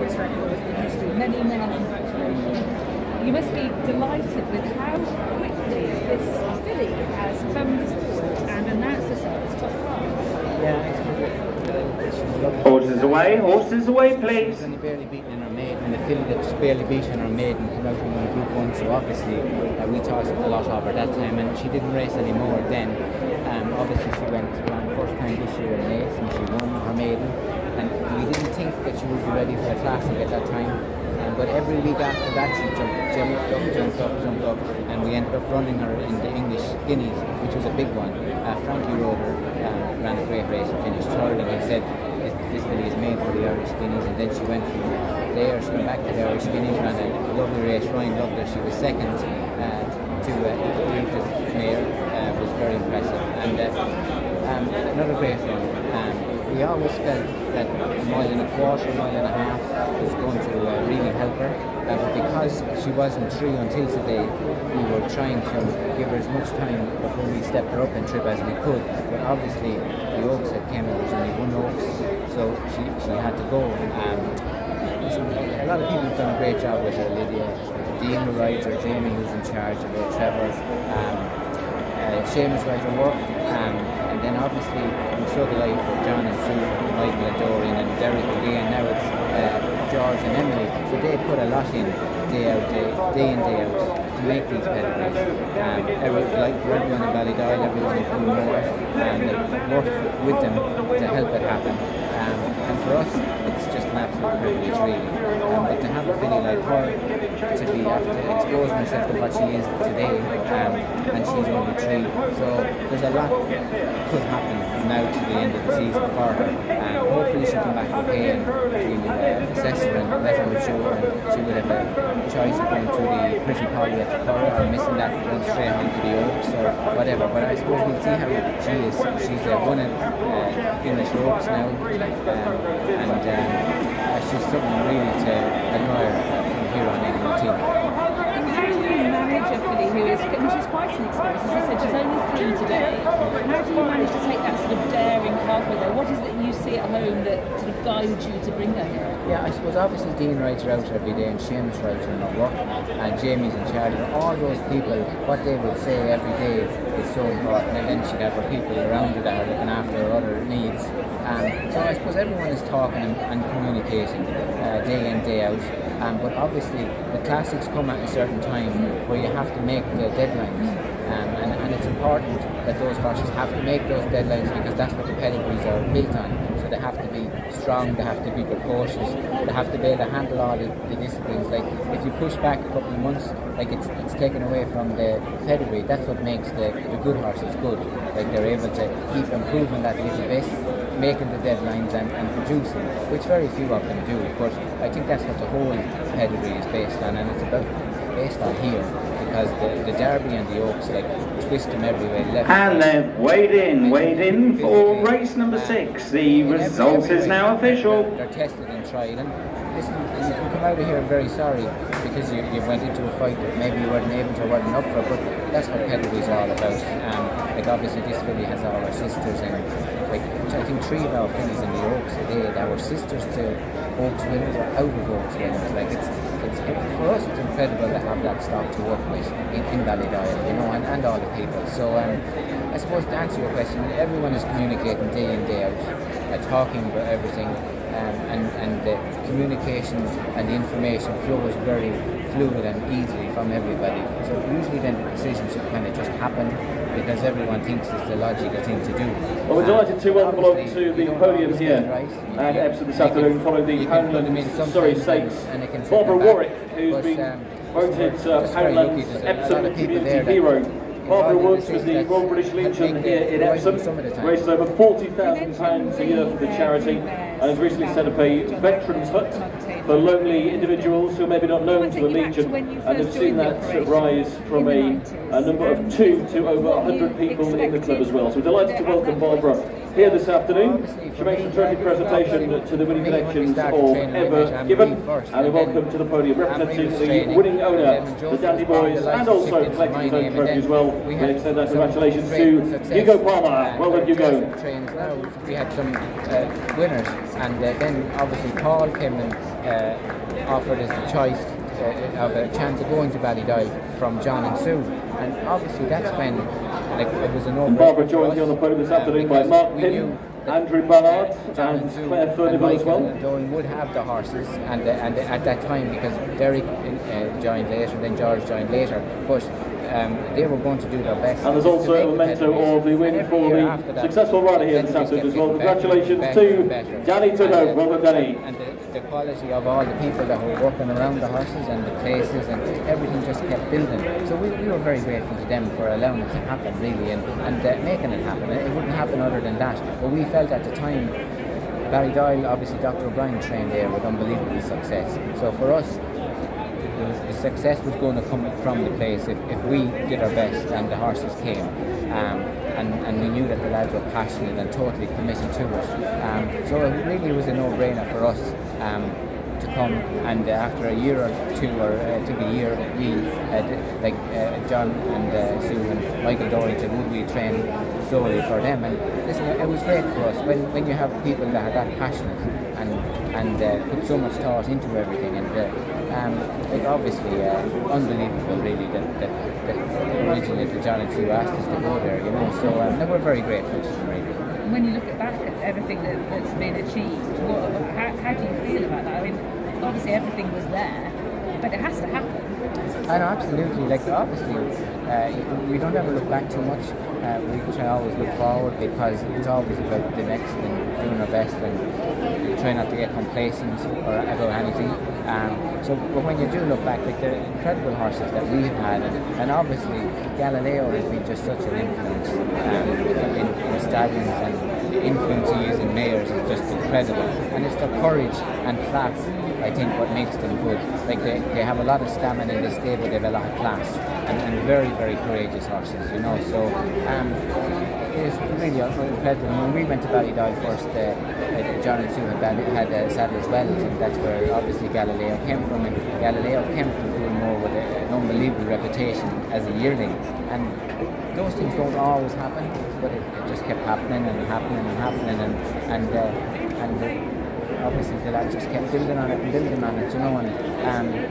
fastest record in history. Many, many congratulations. You must be delighted with how quickly this filly has come forward and announced herself as top class. Yeah. Horses away, please. She's only barely beaten in her maiden, and the filly that just barely beat in her maiden came out in Group 1, so obviously we thought a lot of her that time, and she didn't race anymore then. Obviously she went around first time this year in Ace, and she won her maiden, and we didn't think that she would be ready for the Classic at that time. But every week after that she jumped up, and we ended up running her in the English Guineas, which was a big one. Frankie Roder ran a great race and finished third, and he said this filly is made for the Irish Guineas, and then she went from there, she went back to the Irish Guineas, ran a lovely race. Ryan loved her. She was second to Eva's mare, was very impressive, and another great run. We always felt that a mile and a quarter, mile and a half was going to really help her, but because she wasn't through until today, we were trying to give her as much time before we stepped her up in trip as we could. But obviously the Oaks that came out, there was only one Oaks, so she had to go. A lot of people have done a great job with her. Lydia, Dean who rides her, Jamie who's in charge of her, Trevor, Seamus rides her work, and then obviously I'm so delighted for John and Sue, Michael and Dorian and Derek and Day, and now it's George and Emily. So they put a lot in day in, day out to make these pedigrees. Like for everyone in Ballydoyle, everyone in Coolmore, and worked with them to help it happen. And for us, it's just an absolute privilege, really. But to have a filly like her, to be after exposing herself to what she is today, and she's only 3, so there's a lot could happen from now to the end of the season for her. Hopefully she'll come back okay and we'll assess her and let her mature, and she will have a choice of going through the Pretty Polly at the Curragh or missing that and going straight on to the Oaks or whatever. But I suppose we'll see how she is. She's won an English Oaks now, and she's something really to admire from here on in, I think. And how do you manage a filly who is, she's quite an experience, as you said, she's only 3 today. How do you manage to take that sort of daring pathway there? What is it you see at home that sort of guides you to bring her here? Yeah, I suppose obviously Dean rides her out every day, and Seamus rides her in her work, and Jamie's in charge of her. All those people, what they would say every day is so important, and then she'd have her people around her that are looking after her other needs. So I suppose everyone is talking and communicating day in, day out. But obviously the Classics come at a certain time where you have to make the deadlines, and it's important that those horses have to make those deadlines because that's what the pedigrees are built on. So they have to be strong, they have to be precocious, they have to be able to handle all the disciplines. Like if you push back a couple of months, like it's taken away from the pedigree. That's what makes the good horses good. Like they're able to keep improving that little bit, making the deadlines and producing, which very few of them do. But I think that's what the whole pedigree is based on, and it's based on here, because the Derby and the Oaks like twist them every way left. And they've weighed in for race number 6. The result is now official. They're tested and tried, and listen, you can come out of here very sorry because you went into a fight that maybe you weren't able to or weren't up for, but that's what pedigree is all about. Like obviously this filly has all her sisters, and like I think 3 of our fillies in the Oaks today that were sisters to Oaks winners or out of Oaks winners. Like it's for us it's incredible to have that stock to work with in Ballydoyle, you know, and all the people. So I suppose to answer your question, everyone is communicating day in, day out, talking about everything, and the communication and the information flows very fluid and easily from everybody. So usually then the decisions should kind of just happen because everyone thinks it's the logical thing to do. Well, we're delighted to welcome along to the podium here at Epsom this afternoon, following the Poundland Stakes. Barbara Warwick, who's been voted Poundland's Epsom Community Hero. Barbara Woods was the Royal British Legion here in Epsom, raises over £40,000 a year for the charity, and has recently set up a veterans hut for lonely individuals who are maybe not known to the Legion, and have seen that rise from a number of 2 to over 100 people in the club as well. So we're delighted to welcome Barbara here this afternoon to make a terrific presentation to the winning connections of Ever Given, and a welcome to the podium representing the winning owner, the Dandy Boys, and also collecting his own trophy as well. We extend our congratulations to Hugo Palmer. Well done, Hugo. We had some winners, and then obviously Paul came and offered us the choice of a chance of going to Ballydoyle from John and Sue, and obviously that's when it was an and Barbara joined here on the podium this afternoon by Mark Pinn, Andrew Ballard, and Claire Furnival as well. Doyle would have the horses, and at that time, because Derek joined later, then George joined later, but they were going to do their best. And there's also a memento of the win for the successful rider here this afternoon as well. Congratulations to Danny Tudhope. Well done, Danny. And the quality of all the people that were working around the horses and the places and everything just kept building. So we were very grateful to them for allowing it to happen, really, and making it happen. It wouldn't happen other than that. But we felt at the time, Ballydoyle, obviously Dr. O'Brien trained there with unbelievable success. So for us, the success was going to come from the place if we did our best and the horses came. And we knew that the lads were passionate and totally committed to it. So it really was a no-brainer for us to come, and after a year or two, or it took a year, we like John and Sue and Michael Dorrington would we train solely for them, and listen, it was great for us when you have people that are that passionate and put so much thought into everything, and like obviously unbelievable really that originally the John and Sue asked us to go there, you know, so we're very grateful to them really. When you look back at everything that's been achieved, how do you feel about that? I mean, obviously everything was there, but it has to happen. I know, absolutely. Like obviously, we don't ever look back too much. We try always look forward, because it's always about the next and doing our best, and we try not to get complacent or about anything. But when you do look back, like the incredible horses that we've had, and obviously Galileo has been just such an influence in stallions, and the influence he is in mares is just incredible. And it's their courage and class, I think, what makes them good. Like they have a lot of stamina in the stable, they have a lot of class, and very, very courageous horses, you know. So it's really incredible. When we went to Ballydoyle first, John and Sue had Sadler's Wells, and that's where obviously Galileo came from. And Galileo came from Coolmore with an unbelievable reputation as a yearling, and those things don't always happen, but it just kept happening and happening and happening, and obviously the lads just kept building on it and building on it, you know, and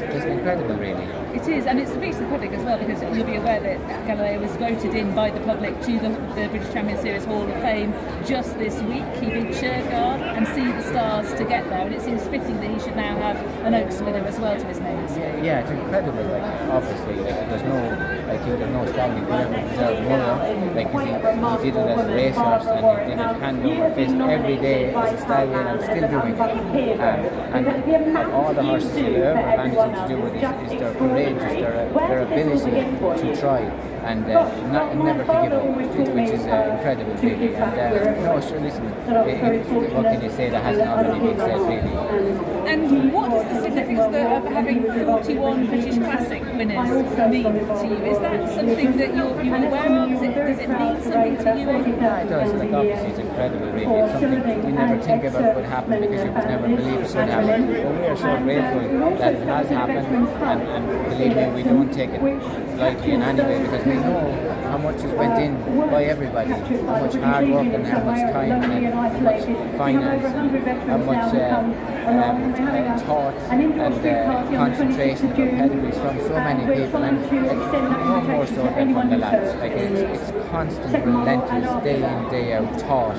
it's incredible really. It is, and it's reached the public as well, because you'll be aware that Galileo was voted in by the public to the British Champion Series Hall of Fame just this week. He beat Shergar and See the Stars to get there, and it seems fitting that he should now have an Oaks winner as well to his name. Yeah, it's incredible. Like obviously, like there's no stallion could ever deserve more. Like he did it as a racehorse, and he did it hand over fist every day as a stallion, and still doing it. And all the horses who ever have anything to do with it is their courage, is their ability to try, and never to give up, which is incredible really. And no, sure, listen, what can you say that hasn't already been said really? And what does the significance of having 41 British Classic winners mean to you? Is that something that you're aware of? Does it mean something to you? Yeah, it does. Like obviously it's incredible really. It's something you never think about would happen, because you would never believe it would happen. But we are so grateful that it has happened, and believe me, we don't take it lightly in any way, because we know how much has went in by everybody, how much hard work and how much time and how much finance and how much thought and concentration of pedigrees from so many people, and no more so than from the lads. Like it's constant, relentless, day in, day out thought,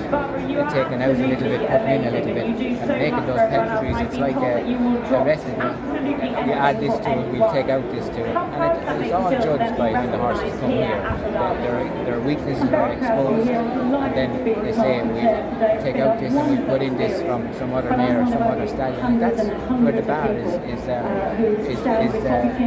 taking out a little bit, putting in a little bit, and making those pedigrees. It's like a recipe. You add this to it, we'll take out this to it, and it's all judged by when the horses come here. Their weaknesses are exposed, and then they say we take out this and we put in this from some other mare or some other stallion. And that's where the bar is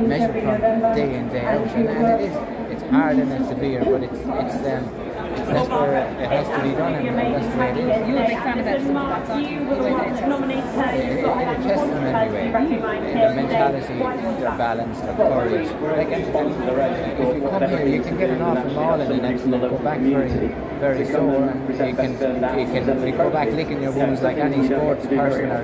measured from day in, day out, and it's hard and it's severe, but it's that's where it has to be done, and that's the way it is. You're a big fan of Epsom, that's aren't you? It tests them anyway. Their mentality, their balance, their courage. Like, if you come here, you can get an awful mall in an Epsom and go back very sore, and you go back licking your wounds like any sports person or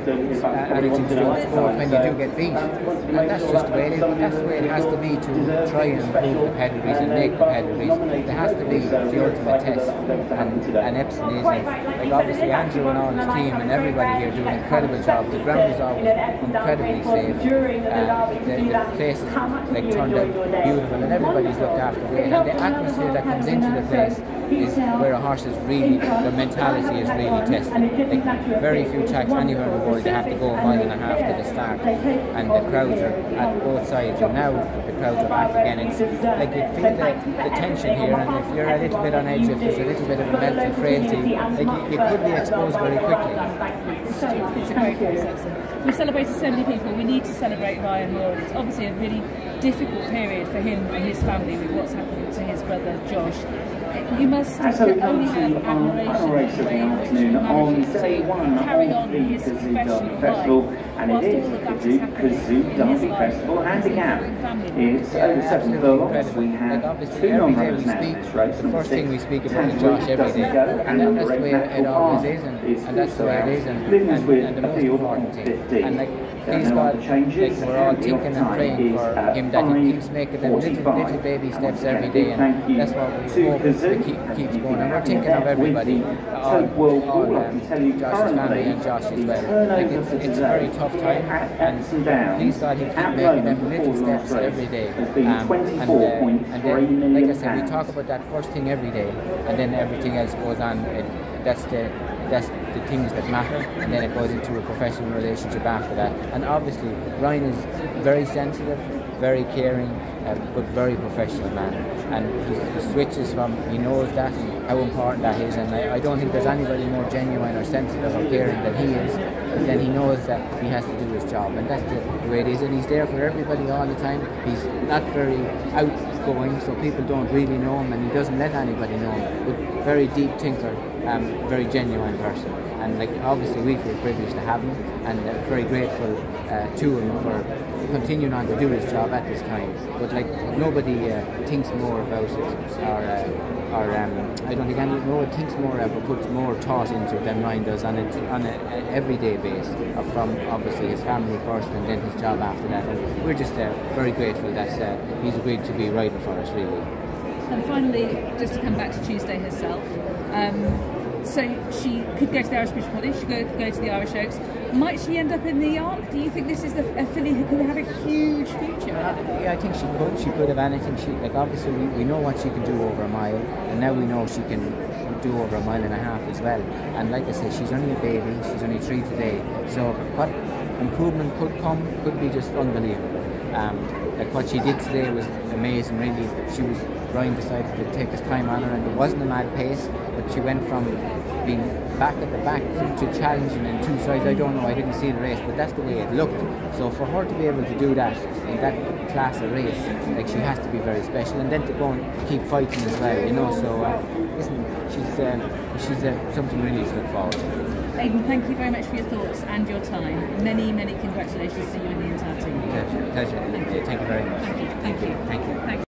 anything to do with sport when you do get beat. And that's just the way it is, but that's the way it has to be to try and improve the pedigrees and make the pedigrees. There has to be the ultimate test, and Epsom is. Like, obviously Andrew and all his team and everybody here do an incredible job. The ground is always incredibly safe. The place is like turned out beautiful, and everybody's looked after great. And the atmosphere that comes into the place is where a horse is really, their mentality is really tested. Like, very few tracks anywhere in the world, they have to go a mile and a half to the start, and the crowds are at both sides, and now the crowds are back again. It's like you feel the tension here, and if you're a little bit on edge, if there's a little bit of a mental frailty, like you could be exposed very quickly. It's a great process. We've celebrated so many people. We need to celebrate Ryan Ward. It's obviously a really difficult period for him and his family with what's happened to his brother Josh. You must only have admiration for the way in which he manages to carry on his professional life and it is the Duke Kazoo Derby Festival handicap. It's over 7 furlongs. We have 2 non-runners now in this race. The first thing we speak about is Josh every day, and that's the way it always is, and that's the way it is, and the most important thing. And like, he's got, like, we're all thinking and praying for him that he keeps making them little baby steps every day, and that's what we hope that keeps going. And we're thinking of everybody, all Josh's family and Josh as well. Like, it's a very tough time, and please God, he keeps making them little steps every day. And then, like I said, we talk about that first thing every day, and then everything else goes on. That's the things that matter, and then it goes into a professional relationship after that. And obviously Ryan is very sensitive, very caring, but very professional man, and he switches from, he knows that, how important that is, and I don't think there's anybody more genuine or sensitive or caring than he is. But then he knows that he has to do his job, and that's the way it is, and he's there for everybody all the time. He's not very outgoing, so people don't really know him, and he doesn't let anybody know him, but very deep thinker, very genuine person. And like, obviously we feel privileged to have him, and very grateful to him for continuing on to do his job at this time. But like, nobody thinks more about it, or I don't think anyone thinks more or puts more thought into it than Ryan does on an everyday basis, from obviously his family first and then his job after that. And we're just very grateful that he's agreed to be riding for us, really. And finally, just to come back to Tuesday herself, so she could go to the Irish British College, she could go to the Irish Oaks. Might she end up in the Arc? Do you think this is a filly who could have a huge future? Yeah, I think she could. She could have anything. Like, obviously we know what she can do over a mile, and now we know she can do over a mile and a half as well. And like I said, she's only a baby. She's only 3 today. So what improvement could come could be just unbelievable. Like, what she did today was amazing, really. Ryan decided to take his time on her, and it wasn't a mad pace, but she went from being back at the back to challenging in 2 sides. I don't know, I didn't see the race, but that's the way it looked. So for her to be able to do that in that class of race, like, she has to be very special, and then to go and keep fighting as well, you know. So she's something really to look forward to. Aidan, thank you very much for your thoughts and your time. Many congratulations to you and the entire team. Pleasure. Thank you very much. Thank you.